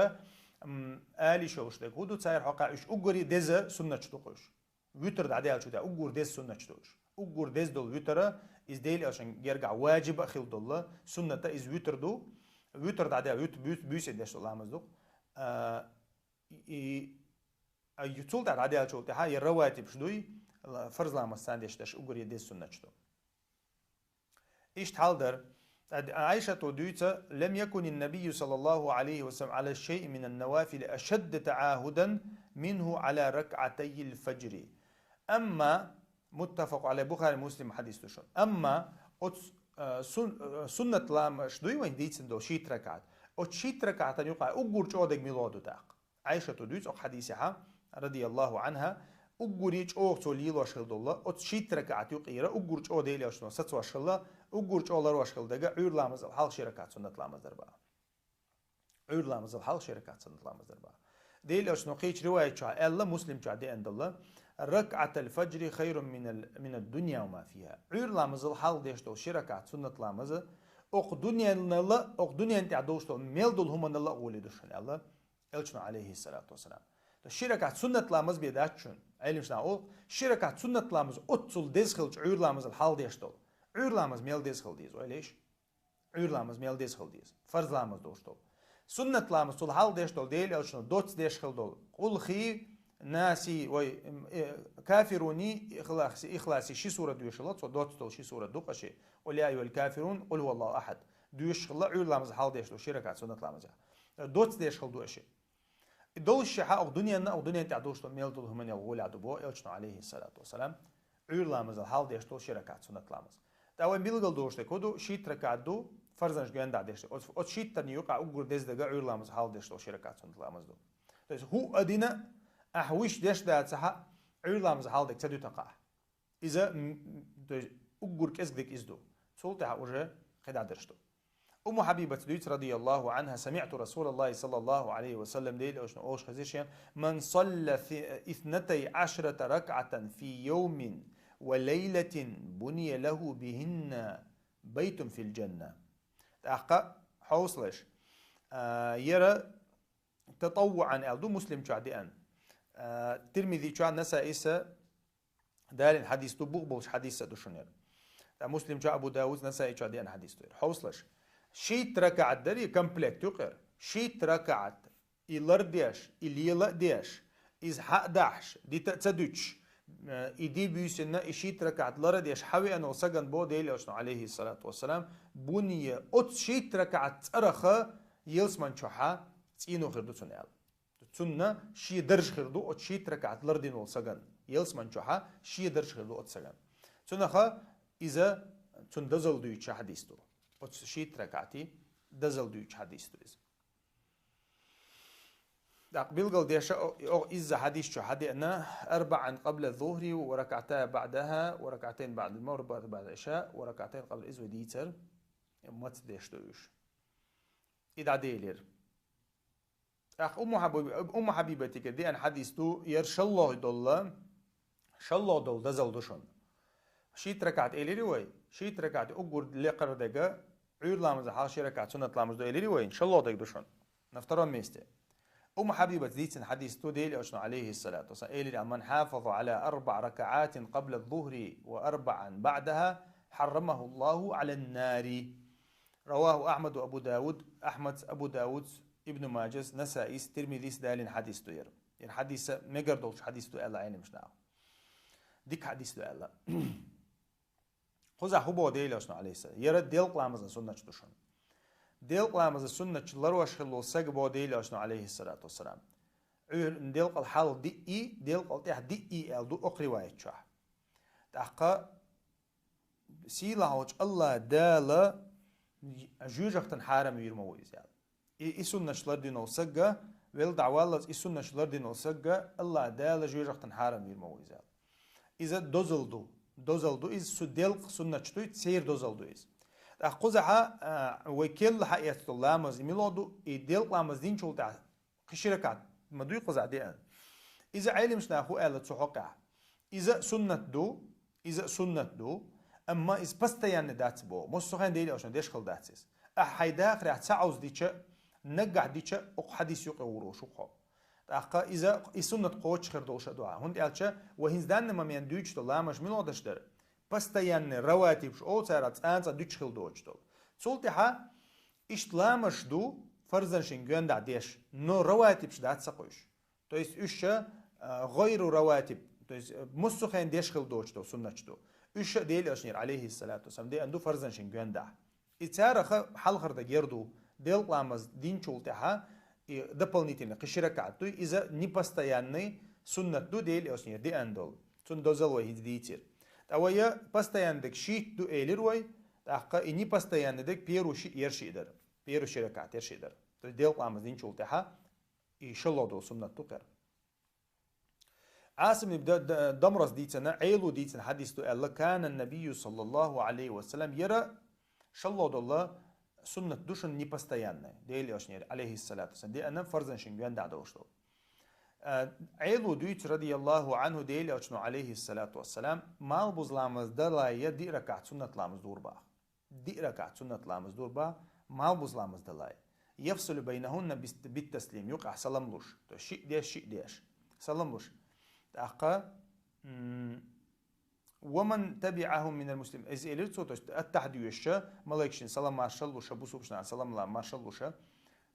آلي شوش ده كودو تصير حقا إيش أجري دزة سنة شتوقش ويتر عديل شو ده أجر دز سنة شتوش أجر دز دول ويتر إز ديلي عشان يرجع واجب أخيل دولا سنة إز ويتر دو ويتر دعدي ويت بيس ديش الله مزدوق يطول دعدي على شو تها يرواتب شدوي فرض الله مستان ديش داش أجر يديس سنة شدو إيش تحضر عائشة توديتا لم يكن النبي صلى الله عليه وسلم على شيء من النوافل أشد تعاهدا منه على ركعتي الفجر أما متفق على بخاري مسلم حديث تشون أما سنة لام شدوي وين ديتسن دو شيت ركعت أو شيت ركعت يقع أجر جودك ميلادو تاق عائشة تدويت أو حديثها رضي الله عنها أجر يج أو توليل واشل دولا أو شيت ركعت يقيرة أجر جو ديلي واشلون ست واشل أجر جو الله واشل دقة عير لامز الحال شركات سنة لامز دربا عير لامز الحال شركات سنة لامز دربا ديلي واشلون قيش رواية شاء الله مسلم شاء دي عند الله ركعة الفجر خير من الدنيا وما فيها عير لامز الحال ديشتو شركات سنة لامز أق دنيا نلا أق دنيا أنت عدوشتو ميلدول هم نلا أولدوشن الله إلشنا عليه الصلاة والسلام شركات سنة لامز بيداتشون علم شنا أول شركات سنة لامز أتصل ديسخلش عير لامز الحال ديشتو عير لامز ميل ديسخل ديز وليش عير لامز ميل ديسخل ديز فرض لامز دوشتو سنة لامز طول حال ديشتو ديل إلشنا دوتس ديشخل دول قل خي ناسي وي كافروني إخلاصي شي سورة دوشلا تو دوتس دول شي سورة دوقشي قل يا أيها الكافرون قل هو الله أحد دوشلا عير لامز حال ديشتو شركات سنة لامز دوتس ديشخل دوشي دول الشحاء أو دنيا تعدوش ميل دول هم يقول عدبو إلشنا عليه الصلاة والسلام عير لامز الحال ديشتو شركات سنة لامز تاوي ميلغل دوش تكودو شيت ركعت دو فرزنش جوان دعدش أو شيت تاني يقع أقول ديز دقا عير لامز حال ديشتو شركات سنة لامز دو تيس هو أدينا أحويش ديش دات سحا عير لامز حال ديك تدو تقع إذا أقول كيس ديك إزدو سلطة وجه خدع درشتو أم حبيبة دويت رضي الله عنها سمعت رسول الله صلى الله عليه وسلم ديل أوش خزيشيان من صلى 12 ركعة في يوم وليلة بني له بهن بيت في الجنة تحقق حوصلش يرى تطوعا ألدو مسلم شعديان ترمذي شعد نسائسة دال حديث تبوغ حديث دوشنير مسلم شعد أبو داود نسائي شعديان حديث توير حوصلش شيت ركعت دري كمبليت تقر شيت ركعت إلرديش إليلا ديش إز حق داش دي تتسدوش إدي بيسنا إشيت ركعت لرديش حوي أنه سجن بو ديلي أشنا عليه الصلاة والسلام بني أت شيت ركعت أرخا يلسمن شحا تسينو خردو سنيال تسنة شي درج خردو أت شيت ركعت لردين والسجن يلسمن شحا شي درج خردو أت سجن تسنة خا إذا تندزل دويتش حديثتو أت شيت ركعتي دزل دويتش حديثتو أقبل ديش أو إذا حديث شو حديثنا 4 قبل الظهر وركعتين بعدها وركعتين بعد المغرب بعد العشاء وركعتين قبل الإزو ديتر مات ديش دوش إذا ديلير أخ أم حبيبتي كدي أن حديثتو يرش الله يدل شالله دول دزل دوشون شيت ركعت إليري وين شيت ركعت أقول لقر دقة عير لامز حاشي ركعت سنة لامز دو إليري وين شالله دق دوشون نفترض ميستي أم حبيبة ديتن حديث توديل أشنا عليه الصلاة والسلام من حافظ على 4 ركعات قبل الظهر و4 بعدها حرمه الله على النار رواه أحمد وأبو داود أبو داود ابن ماجز نسائيس ترمذي دالين حديث توير يعني حديث مقردوش حديث تو ألا عين مش نعم ديك حديث تو ألا خذ حبو ديل أشنا عليه السلام يرد ديل قلامز سنة تشون ديل قلامز السنة تشلروش خلو سجبو ديل أشنا عليه الصلاة والسلام ديل قل حال دي ديل قل تح دي أل دو أقري وايد شح تحقق سيلا هوش الله دال جوجك تنحارم يرمويز يعني إسنة شلردينو سجى ويل دعوالز إسنة شلردينو سجى الله دال جوجك تنحارم يرمويز يعني إذا دوزلدو دوزل دو إز سدلق سنة شتوي تسير دوزل دو إز أخوزها وكل حقيقة الله مز ميلادو يدلق لامز دين شول تاع قشركات ما دوي قزع ديان إذا علم شنا أخو آلة تحقق إذا سنة دو أما إذا بستيان دات بو مصخين ديلي عشان ديش خل داتس أحيداك راح تعوز ديتش نجع ديتش أق حديث يقع وروش وخا أخا إذا سنة قوتش خير دوش دعاء هند قالش وهنز دان ما من دوتش الله مش ميلادش در بستيان رواتب شو صارت أنت دوتش خل دوتش دول سولتها إشتلامش دو فرزن شنجان دعديش نو رواتب شدات سقوش то есть إيش غير رواتب то есть مصخين ديش خل دوتش دو سنة دو إيش ديل أشنير عليه الصلاة والسلام دي عنده فرزن شنجان دع إتسارخ حل خرد جردو ديل لامز دين شولتها دبلنيتين قشركاتو إذا نبستياني سنة دو ديل أشنير دي عندول سن دوزل وهيد ديتير أويا بستياندك شيت دو إيلروي أحقا إني بستياندك بيرو شي يرشيدر بيرو شركات يرشيدر ديل لامز دين شولتها إيشالله دو سنة دو قر عاصم يبدأ دمرس ديتنا عيلو ديتنا حديث الله كان النبي صلى الله عليه وسلم يرى شالله الله سنة دوشن نيبستيانة ديلي أشنير عليه الصلاة والسلام دي أنا فرزن شنجوان دعدا وشلو عيلو ديت رضي الله عنه ديلي أشنو عليه الصلاة والسلام مال بزلامز دلايا دي ركعت سنة لامز دوربا دي ركعت سنة لامز دوربا مال بزلامز دلايا يفصل بينهن بالتسليم يقع سلام لش شيء ديش سلام لش أقا ومن تبعهم من المسلم إذ إليرتو التحديوش ملاكشين سلام مارشال لوشا بوسوبشنا سلام لا مارشال لوشا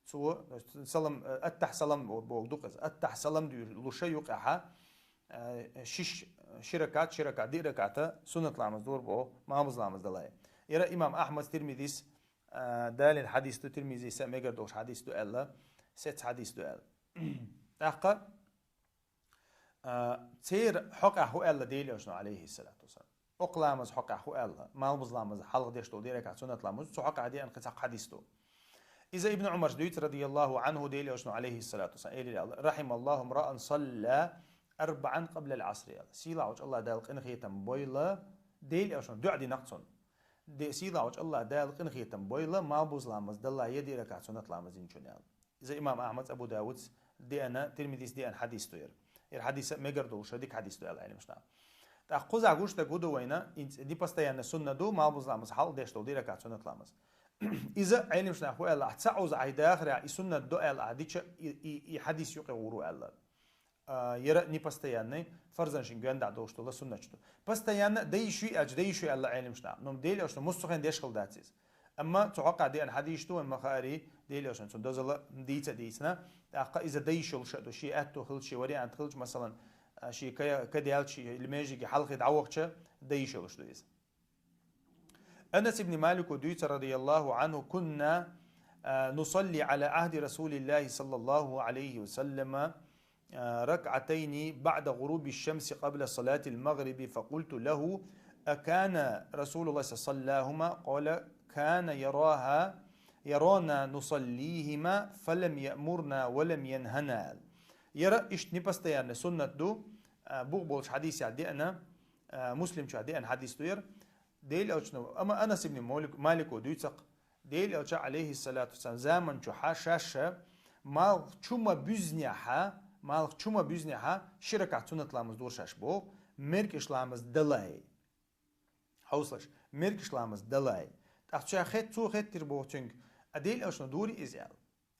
سو سلام التح سلام بولدوق التح سلام دي لوشا يقعها شش شركات دي ركعتا سنة لامز دور بو ما مزلامز دلاي يرى إمام أحمد ترمذيس دال الحديث تو ترمذي سمعر دوش حديث تو الله ست حديث تو ال أقا تير حق أخو الله ديلي أشنو عليه الصلاة والسلام أقلامز حق أخو الله ما بزلامز حلق ديشتو ديرك سنة لامز سو حق عادي أنقذ حديثتو إذا ابن عمر دويت رضي الله عنه ديلي أشنو عليه الصلاة والسلام رحم الله امرأ صلى 4 قبل العصر سيلا وجه الله دالق إن خيتم بويلا ديلي أشنو دعدي نقصن دي سيلا وجه الله دالق إن خيتم بويلا ما بزلامز دلا يدي ركعت سنة لامز إنشونيال إذا إمام أحمد أبو داود دي أنا ترمذيس دي أن حديثتو الحديث مجردو شديك حديث دو يعني مش نعم تأخذ عجوش تجودو وينا دي بستيان السنة دو ما بزلامز حال ديش دو دي ركعت سنة لامز إذا علم مش نحو الله تعوز عيد آخر السنة دو ال عديش يحديث يقورو الله يرى ني بستيان فرزن شنجان دعوش دو السنة شدو بستيان ديشوي ديشوي الله علم مش نعم نم ديل أصلا مستخدم ديش خل داتيز أما توقع دي أن حديث تو أما خاري ديل أصلا تندوزلا ديتنا إذا ديشل شدو شيء أتو خلش شيء وري عن خلش مثلا شيء كديال شيء الماجي حلقة دعوقة ديشل شدو إذا أنس بن مالك وديت رضي الله عنه كنا نصلي على عهد رسول الله صلى الله عليه وسلم ركعتين بعد غروب الشمس قبل صلاة المغرب فقلت له أكان رسول الله صلى الله عليه وسلم قال كان يرانا نصليهما فلم يأمرنا ولم ينهنا يرى إيش نبستيان سنة دو بوغبولش حديث عدي أنا مسلم شعدي أن حديث دوير ديل أوشنو أما أنس بن مالك ودويتق ديل أوش عليه الصلاة والسلام زمن شو حاشة مال شوما بيزنيها شركة سنة لامز دور شاش بو مركش لامز دلاي حوصلش مركش لامز دلاي أخشى خيت تو خيت تربو تنك أديل أوشنو دوري إزيال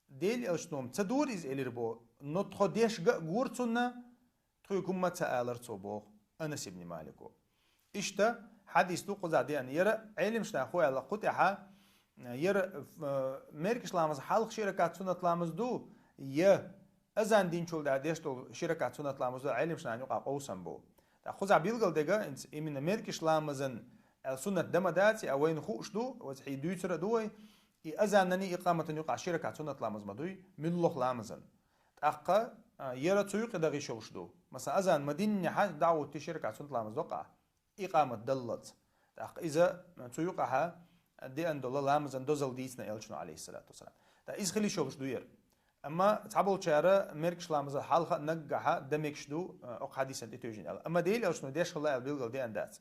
ديل أوشنو تدور إزيال ربو نطخ ديش غورتنا تخيكم ما تآلر صبو أنس بن مالكو إشتا حديث دو قزادي أن يرى علم شنا أخوي على قطعها يرى مركش لامز حلق شركات سنة لامز دو أزان دين شول داديش دو شركات سنة لامز دو علم شنا نقع قوسن بو خذ عبيلقل دقا إمن مركش لامزن سنة دمداتي أوين خوش دو وزحي دويتر دوي أزانني إقامة يقع شركات سنة لامز مدوي من الله لامزن أقا يرى تسويق دغي شوش دو مثلا أزان مدينة حاج دعوة شركات سنة لامز دوقع إقامة دلت إذا تسويقها دي أن دولة لامزن دوزل ديتنا إلشنو عليه الصلاة والسلام إذا خلي شوش دوير أما تعبول شارع مركش لامز حلقة نجحها دمكش دو أو حديثا تيجين أما ديل إلشنو ديش خلا البيلغل دي أن دات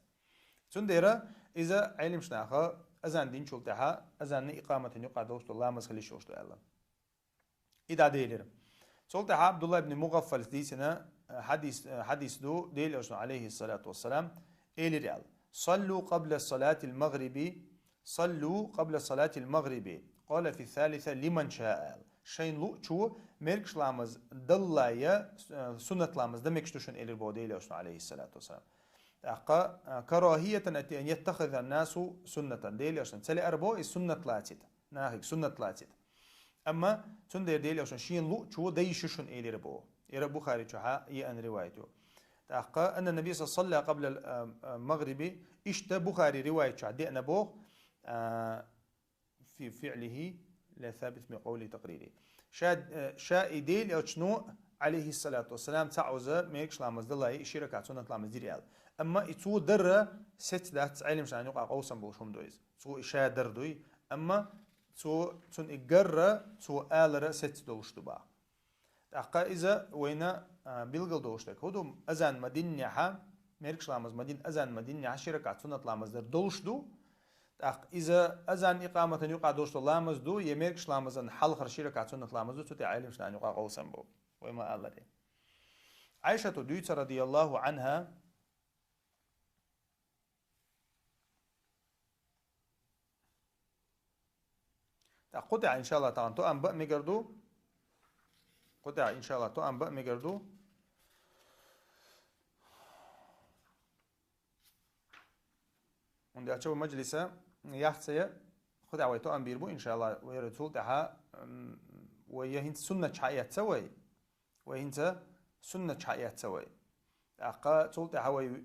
تنديرا إذا علم شناخا أذان دين شلتها أذان إقامة يقعد وسط الله مسخلي شوشت الله إذا ديلر شلتها عبد الله بن مغفل دي سنة حديث دو ديل عليه الصلاة والسلام إلى ريال صلوا قبل الصلاة المغرب صلوا قبل صلاة المغرب قال في الثالثة لمن شاء شين لو شو ميركش لامز دلايا سنة لامز دمكش توشن إلى البوديل عليه الصلاة والسلام كراهية أن يتخذ الناس سنة ديل عشان تسلي أربو السنة ثلاثة ناهيك سنة ثلاثة أما تندير ديل عشان شين لو شو ديششن إلى ربو يربو خارج شها يأن روايته تحقق أن النبي صلى الله عليه وسلم قبل المغرب إشت بخاري رواية شعدي أنبوه في فعله لا ثابت من قول تقريري شاء ديل أو شنو عليه الصلاة والسلام تعوز ميكش لامز الله شركة سنة لامز ديريال أما إتو در ست دات علم شان يقع قوسا بوشهم دويز تو إشاء در دوي أما تو تون إجرة تو آلرة ست دوش دبا تحقق إذا وينا بيلقل دوشتك هدو أذان مدينة ها ميكش لامز مدين أذان مدينة شركة سنة لامز در دوش دو إذا أذان إقامة يقع دوشت لامز دو يميركش لامز أن حل خرشيرة كاتسونة لامز دو تتعلم شنان يقع قوسا بو وما قال لدي عائشة دويتة رضي الله عنها قطع إن شاء الله تعالى تو أنبأ ميقردو قطع إن شاء الله تو أنبأ ميقردو وندي أتشوف مجلسة يحتسي خد عويتو أنبير بو إن شاء الله ويرتول تها ويهنت سنة حياة سوي ويهنت سنة حياة سوي أقا تول تها وي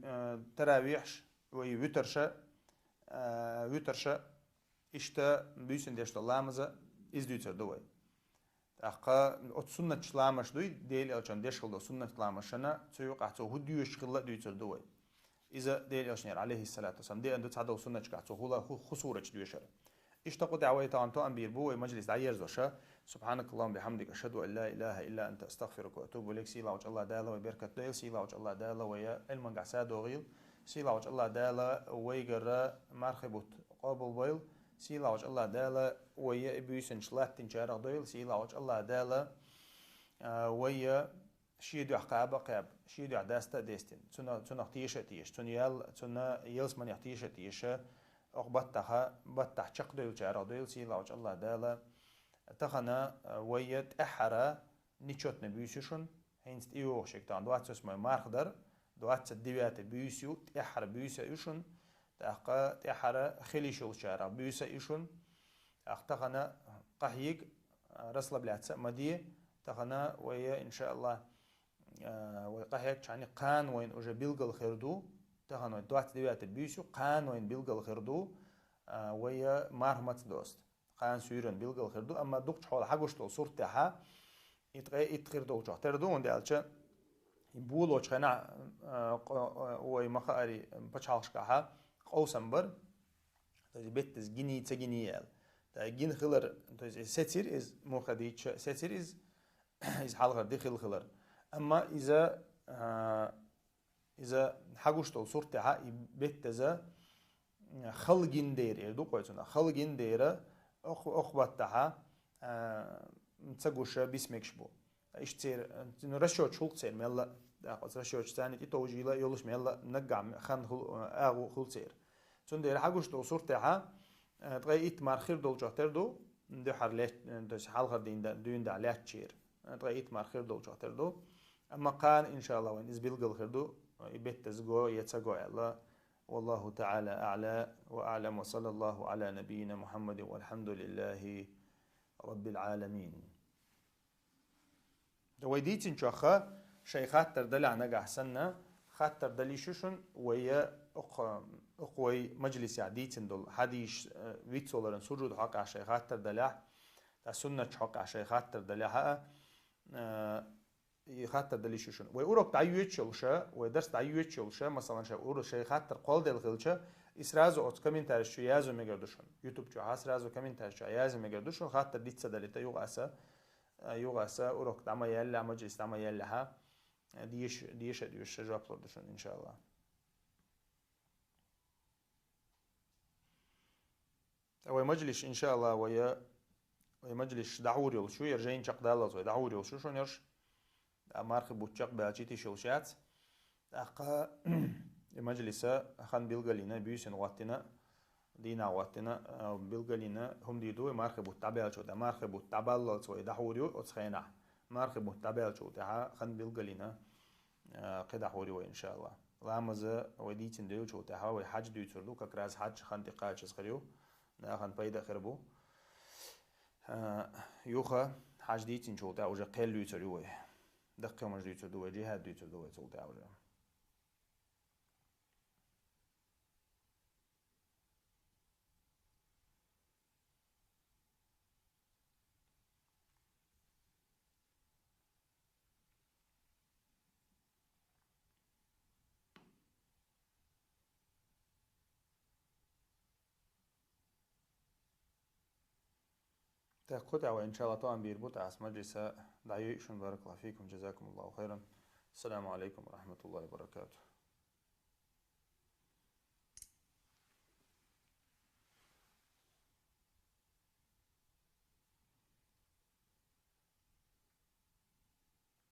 تراويحش وي ويترشة إشتا بيسن ديشت الله مزا إز دويتر دوي أقا أت سنة شلامش دوي ديل ألشان ديشخل دو سنة شلامشنا تيوقع تو هديوش خلا دويتر دوي إذا ديل ألشان عليه الصلاة والسلام دي أندو تعدو سنة شكاتو هلا خسورة دويشر اشتقوا دعوة تانتو أنبير بو مجلس دعير زوشا سبحانك اللهم بحمدك أشهد أن لا إله إلا أنت أستغفرك وأتوب إليك سيلا وجه الله دالا وبركة ديل سيلا وجه الله دالا ويا علما قعساد وغيل سيلا وجه الله دالا ويقرا مرخبوت قابل بيل سيلا وجه الله دالا ويا إبويسن شلات تنشارق ديل سيلا وجه الله دالا ويا شيدو عقابة قاب شيدو عداستا ديستين تنا تيشة تيش تنا يلس من يحتيشة تيشة أقبتها بتح شقدل جاروديل سيلا وجه الله دالا تخنا ويت أحرى نيشوت نبيوسشون هينست إيوه شكتان دوات اسمه مارخدر دوات الدبيات بيوسيو تأحرى بيوسا إيشون تأحرى خليشول شارع بيوسا إيشون تخنا قحيق رسل بلاتس مدية تخنا ويا إن شاء الله وقحيق يعني قان وين أجا بيلقل خيردو تخنا دوات دبيات بيوسيو قان وين بيلقل خيردو ويا مارهمت دوست قان سيرن بيلقل خيردو أما دوقش حول حقوشتو صورتها يتخيردو جاهتردو وندالش يبولو چخنا وي مخاري بچالشكها قوسمبر بيتز جيني تجينيال جين خلر ستير از مخديش ستير از حلقة دخل خلر أما إذا حقوشتو صورتها بيتزا خلقين دير يدو قويتنا خلقين دير أخبتها متسقوش باسمك شبو إيش تصير نرشوش شو تصير ميلا داقص رشوش ثاني تتوجيلا يولش ميلا نقع خان أغو خل تصير تندير حقوشتو صورتها تغيت مارخير دول جاتر دو دو حرلات دش حلقة دين دا لات شير تغيت مارخير دول جاتر دو أما قان إن شاء الله وين إزبيل قل خردو يبت تزقو يتسقو الله والله تعالى أعلى وأعلم وصلى الله على نبينا محمد والحمد لله رب العالمين ويديتن شخا شيخات تردلع نجح سنة خاطر دليشوشن ويا أقوي مجلس عديتن دول حديش ويتسولرن سجود حق على شيخات تردلع تسنة حق على شيخات تردلعها خاطر دليشوشن ويقولك تعيوت شلشة ويدرس تعيوت شلشة مثلا شيء شيخات ترقل دل خلشة إسرازو أت كمين ترشوا يازو مقدرشون يوتيوب جو إسرازو كمين ترشوا يازو مقدرشون خاطر ديت سدلته يوغاسا أوروك تعمل يلا مجلس تعمل يلا ها ديش جواب لردشون إن شاء الله ومجلس إن شاء الله ومجلس دعوري شو يرجعين شق دالز ودعوري شو نرش مارخ بوتشق باجيتي شلشات أقا مجلس خان بيلغالينا بيسن واتنا دينا واتنا بيلغالينا هم ديدو مارخ بوتابيل شو مارخ بوتابال شو دعوري وتسخينا مارخ بوتابيل شو خان بيلغالينا قد حوري إن شاء الله لامزه وديتن ديو شو تها وحج ديو تردو كراز حج خان تقاش خريو ناخن بايدا خربو يوخا حج ديتن شو تها وجا قل ديو تردو دقيقة مش ديو تردو جهاد ديو تردو شو تها وجا تقطع وإن شاء الله طبعا بيربط على مجلس دعيش بارك الله فيكم جزاكم الله خيرا. السلام عليكم ورحمة الله وبركاته.